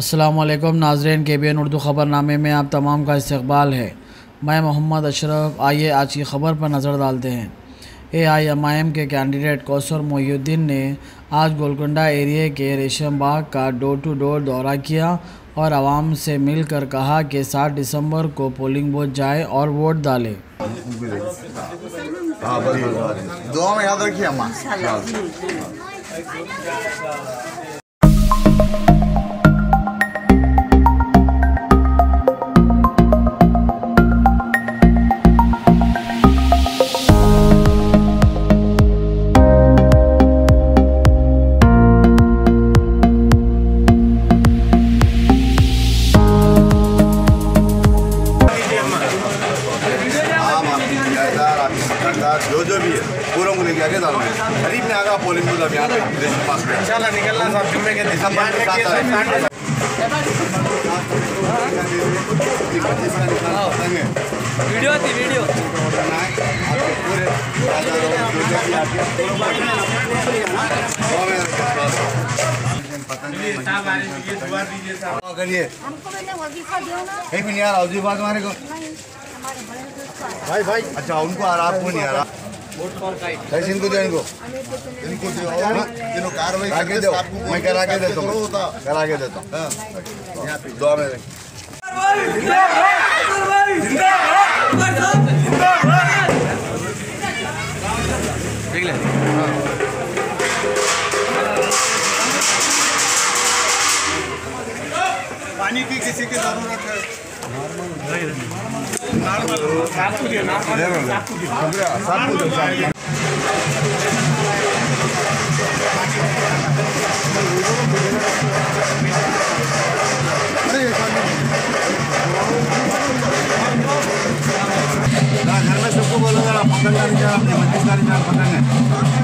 अस्सलामुअलैकुम नाज़रीन, KBN उर्दू ख़बरनामे में आप तमाम का इस्तकबाल है। मैं मोहम्मद अशरफ। आइए आज की ख़बर पर नज़र डालते हैं। AIMIM के कैंडिडेट कौसर मोहिउद्दीन ने आज गोलकुंडा एरिया के रेशम बाग का डोर टू डोर दौरा किया और आवाम से मिलकर कहा कि 7 दिसंबर को पोलिंग बूथ जाए और वोट डालें। दुआ में याद रखिए अम्मा। जो भी है पूरों को लेके आगे डालना है। करीब में आगा पोलिंग बूथ अब यहाँ पे पास में इंशाल्लाह निकलना साहब जुम्मे के दिसंबर के साथ वीडियो थी वीडियो करिए एक मिनट यार अवजी बात हमारे को भाई भाई अच्छा उनको आ रहा आपको नहीं आ रहा कैसे इनको दो इनको दो कार्रवाई आगे दो मैं करा के देता हूँ करा के देता हूँ दुआ में देख ले पानी की किसी की जरूरत है घर में सबको बोलो जरा पकड़ कर अपने 25 तारीख पकड़ने